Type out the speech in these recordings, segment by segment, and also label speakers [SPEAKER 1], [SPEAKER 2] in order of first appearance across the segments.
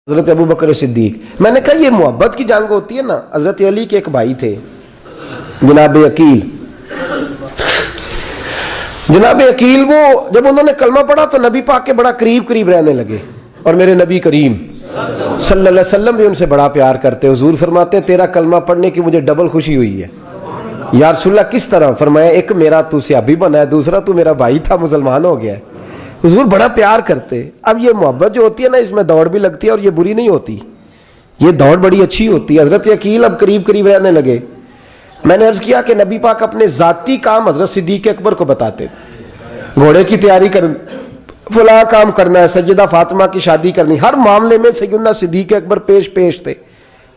[SPEAKER 1] حضرت ابو بکر صدیق. میں نے کہا یہ محبت کی جنگ ہوتی ہے نا. حضرت علی کے ایک بھائی تھے جناب عقیل. جناب عقیل وہ جب انہوں نے کلمہ پڑھا تو نبی پاک کے بڑا قریب رہنے لگے, اور میرے نبی کریم صلی اللہ علیہ وسلم بھی ان سے بڑا پیار کرتے. حضور فرماتے ہیں تیرا کلمہ پڑھنے کی مجھے ڈبل خوشی ہوئی ہے. یا رسول اللہ کس طرح؟ فرمایا ایک میرا تو صحابی بنا ہے, دوسرا تو میرا بھائی تھا مسلمان ہو گیا ہے. حضور بڑا پیار کرتے. اب یہ محبت جو ہوتی ہے نا, اس میں دوڑ بھی لگتی ہے اور یہ بری نہیں ہوتی, یہ دوڑ بڑی اچھی ہوتی ہے. حضرت عقیل اب قریب رہنے لگے. میں نے عرض کیا کہ نبی پاک اپنے ذاتی کام حضرت صدیق اکبر کو بتاتے تھے. گھوڑے کی تیاری فلاں کام کرنا ہے, سیدہ فاطمہ کی شادی کرنی, ہر معاملے میں سیدنا صدیق اکبر پیش تھے.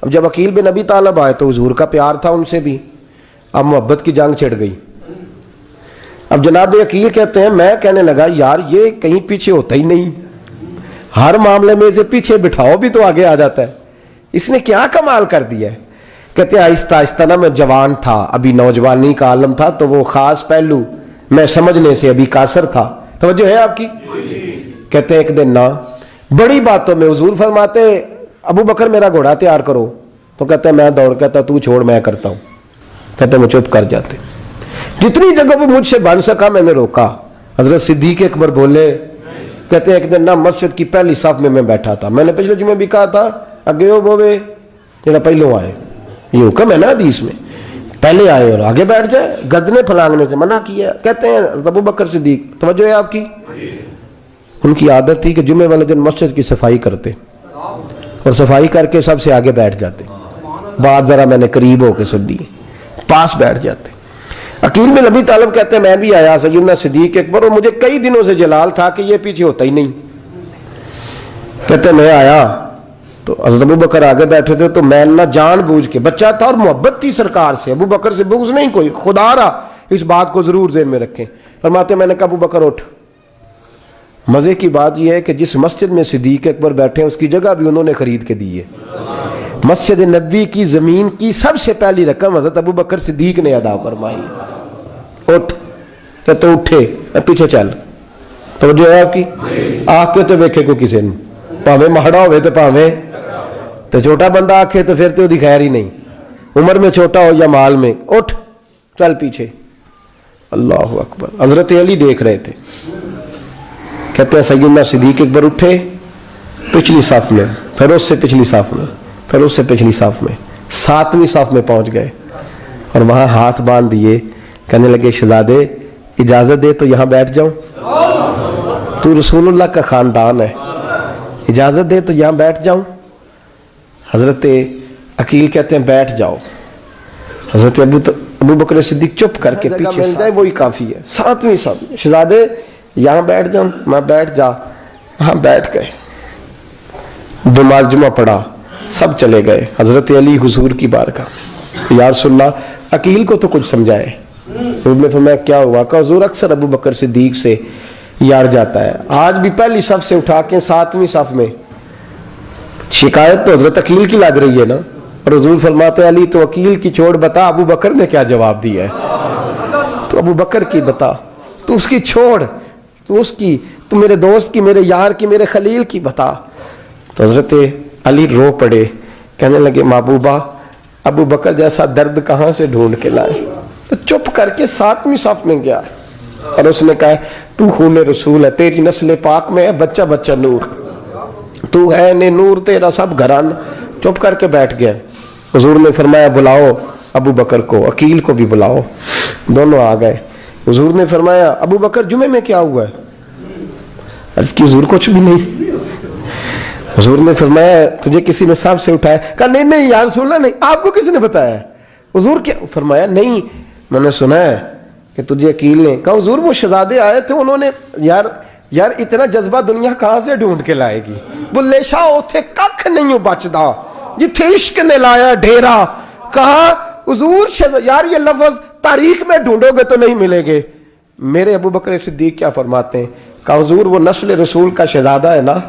[SPEAKER 1] اب جب عقیل بن ابی طالب آئے تو حضور کا پیار تھا ان سے بھی, اب محبت کی جنگ چھڑ گئی. اب جناب عقیل کہتے ہیں میں کہنے لگا یار یہ کہیں پیچھے ہوتا ہی نہیں, ہر معاملے میں اسے پیچھے بٹھاؤ بھی تو آگے آ جاتا ہے, اس نے کیا کمال کر دیا ہے. کہتے ہیں آہستہ نا میں جوان تھا, ابھی نوجوانی کا عالم تھا, تو وہ خاص پہلو میں سمجھنے سے ابھی قاصر تھا. توجہ ہے آپ کی؟ کہتے ہیں ایک دن نا بڑی باتوں میں حضور فرماتے ابو بکر میرا گھوڑا تیار کرو, تو کہتے ہیں میں دوڑ, کہتا تو چھوڑ میں کرتا ہوں. کہتے ہیں میں چپ کر جاتے. جتنی جگہ پہ مجھ سے بن سکا میں نے روکا. حضرت صدیق اکبر بولے, کہتے ہیں ایک دن نا مسجد کی پہلی صف میں بیٹھا تھا. میں نے پچھلے جمعے بھی کہا تھا اگے ہو بوے جڑا پہلو آئے, یہ حکم ہے نا حدیث میں, پہلے آئے اور آگے بیٹھ جائے, گدنے پھلانگنے سے منع کیا. کہتے ہیں ابو بکر صدیق, توجہ ہے آپ کی, ان کی عادت تھی کہ جمعے والے دن مسجد کی صفائی کرتے اور صفائی کر کے سب سے آگے بیٹھ جاتے. بات ذرا میں نے قریب ہو کے سن دی, پاس بیٹھ جاتے. عقیل بن ابی طالب کہتے ہیں میں بھی آیا سیدنا صدیق اکبر, اور مجھے کئی دنوں سے جلال تھا کہ یہ پیچھے ہوتا ہی نہیں. کہتے ہیں میں آیا تو حضرت ابو بکر آگے بیٹھے تھے, تو میں نہ جان بوجھ کے, بچہ تھا اور محبت تھی سرکار سے, ابو بکر سے بغض نہیں کوئی, خدا رہا اس بات کو ضرور ذہن میں رکھیں. فرماتے میں نے کہا ابو بکر اٹھ. مزے کی بات یہ ہے کہ جس مسجد میں صدیق اکبر بیٹھے ہیں اس کی جگہ بھی انہوں نے خرید کے دی ہے. مسجد نبوی کی زمین کی سب سے پہلی رقم حضرت ابو بکر صدیق نے ادا فرمائی. اٹھ. کہتے اٹھے, پیچھے چل. تو جو ہے آپ کی آنکھ کے تو ویکھے کو کسی نے, پاوے مہڑا ہوئے تو پاوے تو چھوٹا بندہ آنکھے تو پھر تو دی خیر ہی نہیں, عمر میں چھوٹا ہو یا مال میں. اٹھ چل پیچھے. اللہ اکبر. حضرت علی دیکھ رہے تھے. کہتے ہیں سیدنا صدیق اکبر اٹھے پچھلی صف میں, پھر اس سے پچھلی صف میں, پھر اس سے پچھلی صف میں, 7ویں صف میں پہنچ گئے اور وہاں ہاتھ باندھ دیے. کہنے لگے شہزادے اجازت دے تو یہاں بیٹھ جاؤں, تو رسول اللہ کا خاندان ہے, اجازت دے تو یہاں بیٹھ جاؤں. حضرت عقیل کہتے ہیں بیٹھ جاؤ. حضرت ابو بکر صدیق چپ کر کے پیچھے مل جائے وہی کافی ہے. 7ویں صف, شہزادے یہاں بیٹھ جاؤں. میں بیٹھ جا. وہاں بیٹھ گئے, نماز جمعہ پڑھا, سب چلے گئے. حضرت علی حضور کی بارگاہ, یا رسول اللہ عقیل کو تو کچھ سمجھائے. حضور نے فرمایا کیا ہوا؟ کہ حضور اکثر ابو بکر صدیق سے یار جاتا ہے, آج بھی پہلی صف سے اٹھا کے 7ویں صف میں. شکایت تو حضرت عقیل کی لگ رہی ہے نا, اور حضور فرماتے علی تو عقیل کی چھوڑ, بتا ابو بکر نے کیا جواب دیا ہے. تو ابو بکر کی بتا, تو اس کی چھوڑ, تو اس کی, تو میرے دوست کی, میرے یار کی, میرے خلیل کی بتا. تو حضرت علی رو پڑے, کہنے لگے محبوبہ ابو بکر جیسا درد کہاں سے ڈھونڈ کے لائے. تو چپ کر کے 7ویں صف میں گیا اور اس نے کہا تو خون رسول ہے, تیری نسل پاک میں ہے بچہ بچہ نور, تو ہے نے نور تیرا سب گھران. چپ کر کے بیٹھ گیا. حضور نے فرمایا بلاؤ ابو بکر کو, عقیل کو بھی بلاؤ. دونوں آ گئے. حضور نے فرمایا ابو بکر جمعے میں کیا ہوا ہے؟ عرض کی حضور کچھ بھی نہیں. حضور نے فرمایا تجھے کسی نے صف سے اٹھایا؟ کہا نہیں یا رسول اللہ نہیں. آپ کو کس نے بتایا؟ حضور کیا؟ فرمایا نہیں میں نے سنا ہے کہ تجھے عقیل نے. کہا حضور وہ شہزادے آئے تھے, انہوں نے یار اتنا جذبہ دنیا کہاں سے ڈھونڈ کے لائے گی. بلے شاہ اوتھے ککھ نہیں بچدا جتھے عشق نے لایا ڈھیرا. کہا حضور یار یہ لفظ تاریخ میں ڈھونڈو گے تو نہیں ملے گے. میرے ابو بکر صدیق کیا فرماتے ہیں؟ کہا حضور وہ نسل رسول کا شہزادہ ہے نا,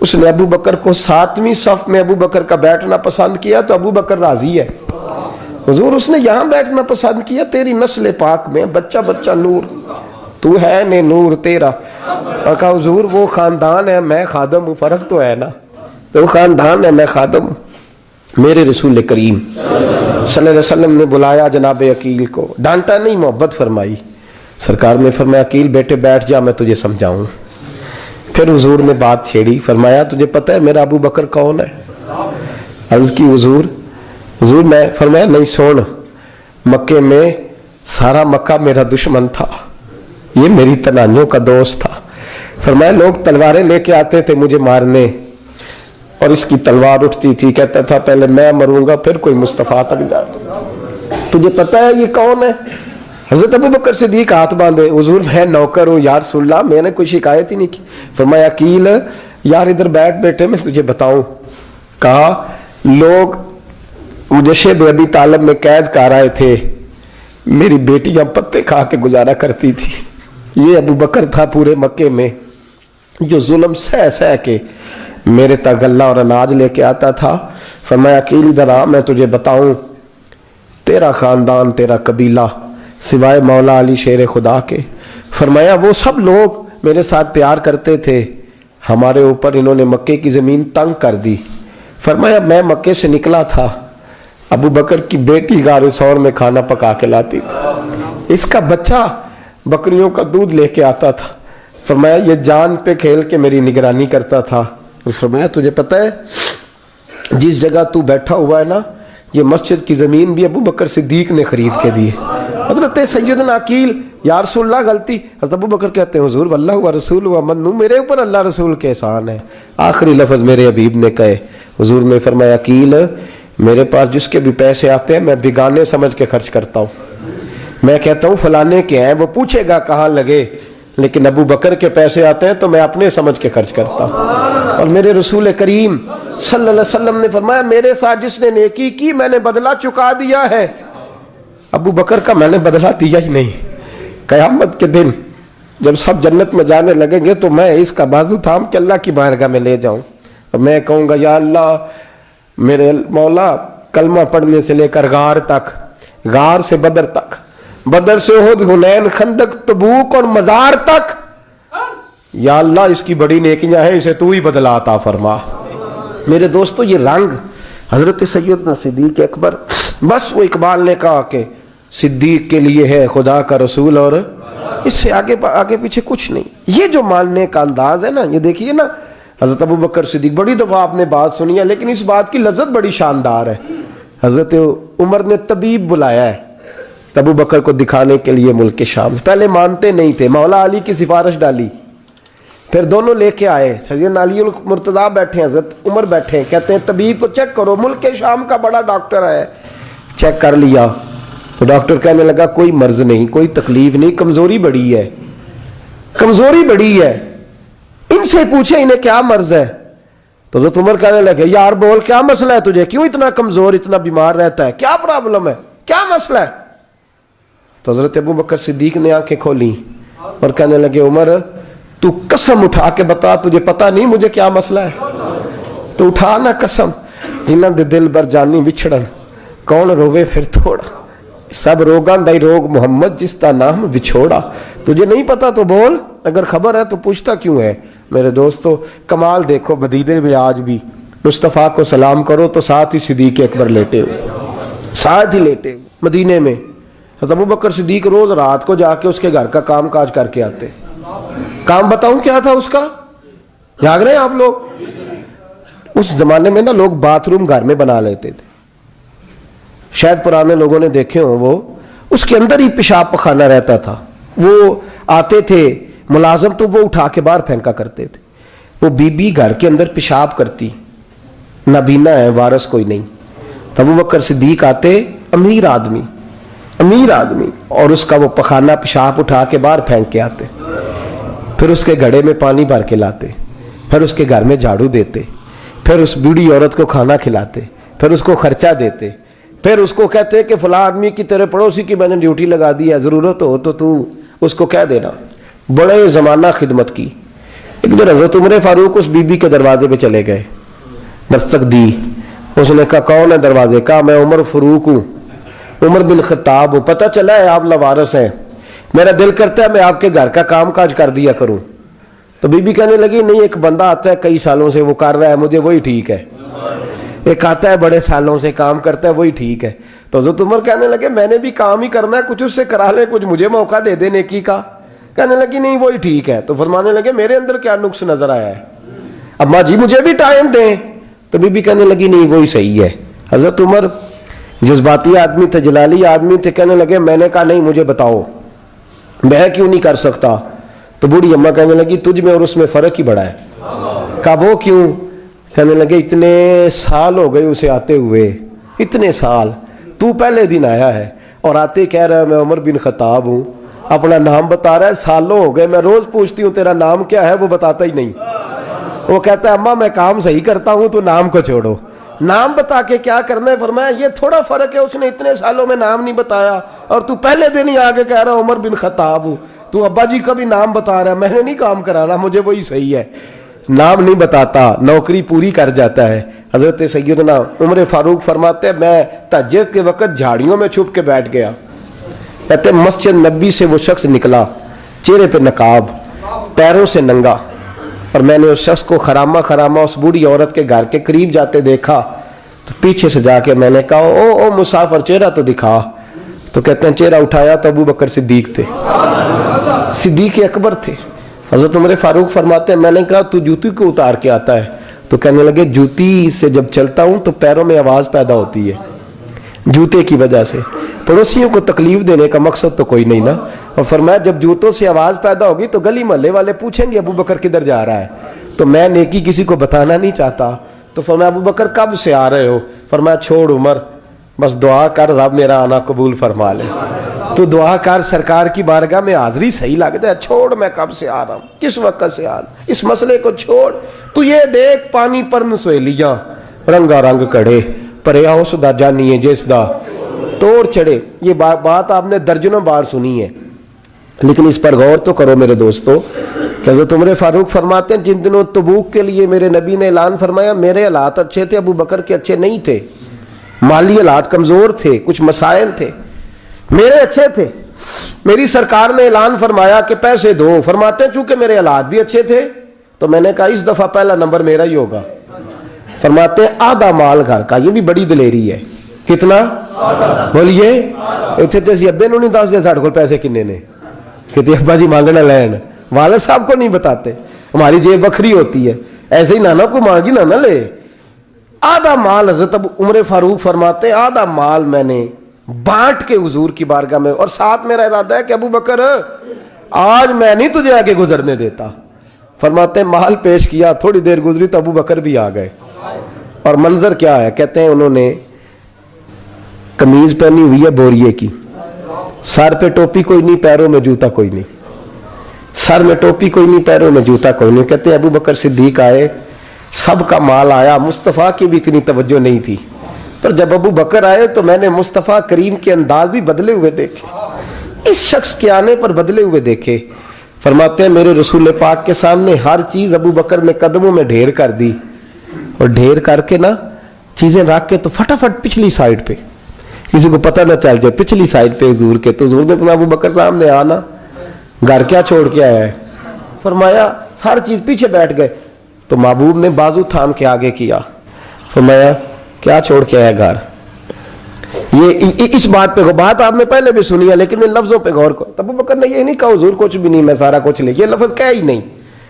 [SPEAKER 1] اس نے ابو بکر کو 7ویں صف میں ابو بکر کا بیٹھنا پسند کیا تو ابو بکر راضی ہے. حضور اس نے یہاں بیٹھنا پسند کیا, تیری نسل پاک میں بچہ بچہ نور, تو ہے نے نور تیرا. اور کہا حضور وہ خاندان ہے, میں خادم ہوں, فرق تو ہے نا. تو خاندان ہے, میں خادم. میرے رسول کریم صلی اللہ علیہ وسلم نے بلایا جناب عقیل کو, ڈانٹا نہیں, محبت فرمائی. سرکار نے فرمایا عقیل بیٹے بیٹھ جا, میں تجھے سمجھاؤں. پھر حضور نے بات چھیڑی, فرمایا تجھے پتہ ہے میرا ابو بکر کون ہے؟ عرض کی حضور میں. فرمایا نہیں سن, مکے میں سارا مکہ میرا دشمن تھا, یہ میری تنانیوں کا دوست تھا. فرمایا لوگ تلواریں لے کے آتے تھے مجھے مارنے, اور اس کی تلوار اٹھتی تھی, کہتا تھا پہلے میں مروں گا پھر کوئی مصطفیٰ تک جائے. تجھے پتہ ہے یہ کون ہے؟ حضرت ابو بکر صدیق ہاتھ باندھے, حضور میں نوکر ہوں یا رسول اللہ, میں نے کوئی شکایت ہی نہیں کی. فرمایا عقیل یار ادھر بیٹھ بیٹے, میں تجھے بتاؤں. کہا لوگ مجھے شیب ابی طالب میں قید کر آئے تھے, میری بیٹیاں پتے کھا کے گزارا کرتی تھی. یہ ابو بکر تھا پورے مکے میں جو ظلم سہ کے میرے تک غلہ اور اناج لے کے آتا تھا. فرمایا عقیل ادھر آ, میں تجھے بتاؤں, تیرا خاندان تیرا قبیلہ سوائے مولا علی شیر خدا کے, فرمایا وہ سب لوگ میرے ساتھ پیار کرتے تھے, ہمارے اوپر انہوں نے مکے کی زمین تنگ کر دی. فرمایا میں مکے سے نکلا تھا, ابو بکر کی بیٹی غار ثور میں کھانا پکا کے لاتی تھی, اس کا بچہ بکریوں کا دودھ لے کے آتا تھا. فرمایا یہ جان پہ کھیل کے میری نگرانی کرتا تھا. فرمایا تجھے پتہ ہے جس جگہ تو بیٹھا ہوا ہے نا, یہ مسجد کی زمین بھی ابو بکر صدیق نے خرید کے دی. حضرت سیدنا عقیل یا رسول اللہ غلطی. حضرت ابو بکر کہتے ہیں حضور واللہ و رسول و منو, میرے اوپر اللہ رسول کے احسان ہے. آخری لفظ میرے حبیب نے کہے. حضور نے فرمایا عقیل میرے پاس جس کے بھی پیسے آتے ہیں میں بیگانے سمجھ کے خرچ کرتا ہوں. میں کہتا ہوں فلانے کے ہیں, وہ پوچھے گا کہاں لگے, لیکن ابو بکر کے پیسے آتے ہیں تو میں اپنے سمجھ کے خرچ کرتا ہوں. اور میرے رسول کریم صلی اللہ علیہ وسلم نے فرمایا میرے ساتھ جس نے نیکی کی میں نے بدلہ چکا دیا ہے. ابو بکر کا میں نے بدلہ دیا ہی نہیں. قیامت کے دن جب سب جنت میں جانے لگیں گے تو میں اس کا بازو تھام کے اللہ کی بارگاہ میں لے جاؤں, اور میں کہوں گا یا اللہ میرے مولا کلمہ پڑھنے سے لے کر غار تک, غار سے بدر تک, بدر سے احد حنین خندق تبوک اور مزار تک, یا اللہ اس کی بڑی نیکیاں ہیں, اسے تو ہی بدلہ عطا فرما. میرے دوستو یہ رنگ حضرت سیدنا صدیق اکبر, بس وہ اقبال نے کہا کہ صدیق کے لیے ہے خدا کا رسول, اور اس سے آگے پیچھے کچھ نہیں. یہ جو ماننے کا انداز ہے نا, یہ دیکھیے نا حضرت ابو بکر صدیق, بڑی دفعہ آپ نے بات سنی ہے لیکن اس بات کی لذت بڑی شاندار ہے. حضرت عمر نے طبیب بلایا ہے ابو بکر کو دکھانے کے لیے ملک شام. پہلے مانتے نہیں تھے, مولا علی کی سفارش ڈالی, پھر دونوں لے کے آئے. سیدنا علی المرتضیٰ بیٹھے ہیں, حضرت عمر بیٹھے ہیں, کہتے ہیں طبیب کو چیک کرو, ملک شام کا بڑا ڈاکٹر ہے. چیک کر لیا تو ڈاکٹر کہنے لگا کوئی مرض نہیں, کوئی تکلیف نہیں, کمزوری بڑی ہے, کمزوری بڑی ہے, ان سے پوچھے انہیں کیا مرض ہے. تو حضرت عمر کہنے لگے یار بول کیا مسئلہ ہے تجھے, کیوں اتنا کمزور اتنا بیمار رہتا ہے, کیا پرابلم ہے, کیا مسئلہ ہے. تو حضرت ابو بکر صدیق نے آنکھیں کھولی اور کہنے لگے عمر تو قسم اٹھا کے بتا, تجھے پتا نہیں مجھے کیا مسئلہ ہے. تو اٹھا نہ قسم, جنہ دے دل بر جانی وچھڑن, کون روے پھر تھوڑا, سب روگاں دائی روگ محمد جس کا نام وچھوڑا. تجھے نہیں پتا تو بول, اگر خبر ہے تو پوچھتا کیوں ہے. میرے دوستو کمال دیکھو, مدینے میں آج بھی مصطفیٰ کو سلام کرو تو ساتھ ہی صدیق اکبر لیٹے ہوئے, ساتھ ہی لیٹے ہوئے. مدینے میں ابو بکر صدیق روز رات کو جا کے اس کے گھر کا کام کاج کر کے آتے. کام بتاؤں کیا تھا اس کا, جاگ رہے ہیں آپ لوگ. اس زمانے میں نا لوگ باتھ روم گھر میں بنا لیتے تھے, شاید پرانے لوگوں نے دیکھے ہوں, وہ اس کے اندر ہی پیشاب پخانہ رہتا تھا. وہ آتے تھے ملازم تو وہ اٹھا کے باہر پھینکا کرتے تھے. وہ بی بی گھر کے اندر پیشاب کرتی, نابینا ہے, وارث کوئی نہیں. ابو بکر صدیق آتے, امیر آدمی, اور اس کا وہ پخانہ پیشاب اٹھا کے باہر پھینک کے آتے. پھر اس کے گھڑے میں پانی بھر کے لاتے, پھر اس کے گھر میں جھاڑو دیتے, پھر اس بوڑھی عورت کو کھانا کھلاتے, پھر اس کو خرچہ دیتے, پھر اس کو کہتے کہ فلاں آدمی کی تیرے پڑوسی کی میں نے ڈیوٹی لگا دی ہے, ضرورت ہو تو اس کو کہہ دینا. بڑے زمانہ خدمت کی. ایک دن حضرت عمر فاروق اس بی بی کے دروازے پہ چلے گئے, دستک دی. اس نے کہا کون ہے دروازے کا, میں عمر فاروق ہوں, عمر بن خطاب ہوں. پتہ چلا ہے آپ لوارث ہیں, میرا دل کرتا ہے میں آپ کے گھر کا کام کاج کر دیا کروں. تو بی بی کہنے لگی نہیں، ایک بندہ آتا ہے کئی سالوں سے وہ کر رہا ہے، مجھے وہی ٹھیک ہے. ایک آتا ہے بڑے سالوں سے کام کرتا ہے، وہی ٹھیک ہے. تو حضرت عمر کہنے لگے میں نے بھی کام ہی کرنا ہے، کچھ اس سے کرا لیں، کچھ مجھے موقع دے دے نیکی کا. کہنے لگی نہیں وہی ٹھیک ہے. تو فرمانے لگے میرے اندر کیا نقص نظر آیا ہے، اماں جی مجھے بھی ٹائم دیں. تو بی بی کہنے لگی نہیں وہی صحیح ہے. حضرت عمر جذباتی آدمی تھے، جلالی آدمی تھے، کہنے لگے میں نے کہا نہیں مجھے بتاؤ میں کیوں نہیں کر سکتا. تو بوڑھی اماں کہنے لگی تجھ میں اور اس میں فرق ہی بڑا ہے. کہا وہ کیوں؟ کہنے لگے اتنے سال ہو گئے اسے آتے ہوئے، اتنے سال، تو پہلے دن آیا ہے اور آتے کہہ رہا ہے میں عمر بن خطاب ہوں، اپنا نام بتا رہا ہے. سالوں ہو گئے میں روز پوچھتی ہوں تیرا نام کیا ہے، وہ بتاتا ہی نہیں. وہ کہتا ہے اماں میں کام صحیح کرتا ہوں تو نام کو چھوڑو، نام بتا کے کیا کرنا ہے. فرمایا یہ تھوڑا فرق ہے، اس نے اتنے سالوں میں نام نہیں بتایا اور تو پہلے دن ہی آگے کہہ رہا عمر بن خطاب ہوں. تو ابا جی کا بھی نام بتا رہا ہے، میں نے نہیں کام کرانا، مجھے وہی صحیح ہے. نام نہیں بتاتا، نوکری پوری کر جاتا ہے. حضرت سیدنا عمر فاروق فرماتے ہیں میں تہجد کے وقت جھاڑیوں میں چھپ کے بیٹھ گیا. کہتے ہیں مسجد نبی سے وہ شخص نکلا، چہرے پہ نقاب، پیروں سے ننگا، اور میں نے اس شخص کو خرامہ خرامہ اس بوڑھی عورت کے گھر کے قریب جاتے دیکھا. تو پیچھے سے جا کے میں نے کہا او مسافر چہرہ تو دکھا. تو کہتے ہیں چہرہ اٹھایا تو ابو بکر صدیق تھے، صدیق اکبر تھے. حضرت عمر فاروق فرماتے ہیں میں نے کہا تو جوتی کو اتار کے آتا ہے؟ تو کہنے لگے جوتی سے جب چلتا ہوں تو پیروں میں آواز پیدا ہوتی ہے، جوتے کی وجہ سے. پڑوسیوں کو تکلیف دینے کا مقصد تو کوئی نہیں نا. اور فرمایا جب جوتوں سے آواز پیدا ہوگی تو گلی محلے والے پوچھیں گے ابو بکر کدھر جا رہا ہے، تو میں نیکی کسی کو بتانا نہیں چاہتا. تو فرمایا ابو بکر کب سے آ رہے ہو؟ فرمایا چھوڑ عمر، بس دعا کر رب میرا آنا قبول فرما لے. تو دعا کر سرکار کی بارگاہ میں حاضری صحیح لگتا ہے. چھوڑ میں کب سے آ رہا ہوں، کس وقت سے آ رہا ہوں، اس مسئلے کو چھوڑ. تو یہ دیکھ پانی پر نسویلیاں رنگا رنگ کڑے پریا اس دا جانیے جس دا توڑ چڑھے. یہ بات آپ نے درجنوں بار سنی ہے، لیکن اس پر غور تو کرو میرے دوستو. حضرت عمر فاروق فرماتے ہیں جن دنوں تبوک کے لیے میرے نبی نے اعلان فرمایا میرے حالات اچھے تھے، ابو بکر کے اچھے نہیں تھے، مالی حالات کمزور تھے، کچھ مسائل تھے، میرے اچھے تھے. میری سرکار نے اعلان فرمایا کہ پیسے دو. فرماتے ہیں چونکہ میرے حالات بھی اچھے تھے تو میں نے کہا اس دفعہ پہلا نمبر میرا ہی ہوگا. فرماتے ہیں آدھا مال گھر کا، یہ بھی بڑی دلیری ہے. کتنا؟ بولیے. اتنے تے ابے نو نہیں دس دے ساڈے کول پیسے کنے نے، کہتے ابا جی مانگنا لین، والد صاحب کو نہیں بتاتے، ہماری جیب بکھری ہوتی ہے، ایسے ہی نانا کو مانگی نانا لے. آدھا مال حضرت عمر فاروق فرماتے ہیں آدھا مال میں نے بانٹ کے حضور کی بارگاہ میں، اور ساتھ میرا ارادہ ہے کہ ابو بکر آج میں نہیں تجھے آگے گزرنے دیتا. فرماتے ہیں مال پیش کیا، تھوڑی دیر گزری تو ابو بکر بھی آ گئے. اور منظر کیا ہے؟ کہتے ہیں انہوں نے قمیض پہنی ہوئی ہے بوریے کی، سر پہ ٹوپی کوئی نہیں، پیروں میں جوتا کوئی نہیں، سر میں ٹوپی کوئی نہیں، پیروں میں جوتا کوئی نہیں. کہتے ہیں ابو بکر صدیق آئے، سب کا مال آیا، مصطفیٰ کی بھی اتنی توجہ نہیں تھی، پر جب ابو بکر آئے تو میں نے مصطفیٰ کریم کے انداز بھی بدلے ہوئے دیکھے، اس شخص کے آنے پر بدلے ہوئے دیکھے. فرماتے ہیں میرے رسول پاک کے سامنے ہر چیز ابو بکر نے قدموں میں ڈھیر کر دی، اور ڈھیر کر کے نا چیزیں رکھ کے تو فٹافٹ پچھلی سائڈ پہ، کسی کو پتہ نہ چل جائے، پچھلی سائڈ پہ حضور کے. تو حضور نے کہا ابو بکر سامنے آنا، گھر کیا چھوڑ کے آیا ہے؟ فرمایا ہر چیز پیچھے بیٹھ گئے. تو محبوب نے بازو تھام کے آگے کیا، فرمایا کیا چھوڑ کے آیا گھر؟ یہ اس بات پہ بات آپ نے پہلے بھی سنی ہے، لیکن ان لفظوں پہ غور کرو. ابو بکر نے یہ نہیں کہا حضور کچھ بھی نہیں میں سارا کچھ لے، یہ لفظ کہا ہی نہیں.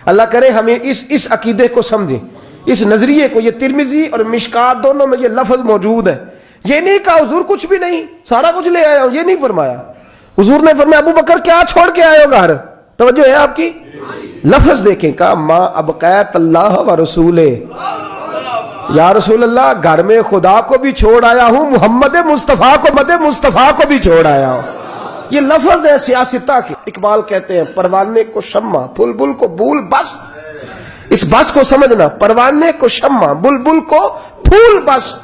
[SPEAKER 1] اللہ کرے ہمیں اس عقیدے کو سمجھیں، اس نظریے کو. یہ ترمذی اور مشکات دونوں میں یہ لفظ موجود ہے. یہ نہیں کہا حضور کچھ بھی نہیں سارا کچھ لے آیا ہوں، یہ نہیں فرمایا. حضور نے فرمایا ابو بکر کیا چھوڑ کے آئے ہو گھر؟ توجہ ہے آپ کی؟ لفظ دیکھیں، کہا ما ابقیت اللہ و رسولے، یا رسول اللہ گھر میں خدا کو بھی چھوڑ آیا ہوں، محمد مصطفیٰ کو بھی چھوڑ آیا ہوں. یہ لفظ ہے سیاستہ کے. اقبال کہتے ہیں پروانے کو شمع بلبل کو پھول، بس اس بس کو سمجھنا، پروانے کو شمع بلبل کو پھول بس،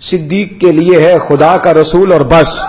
[SPEAKER 1] صدیق کے لیے ہے خدا کا رسول اور بس.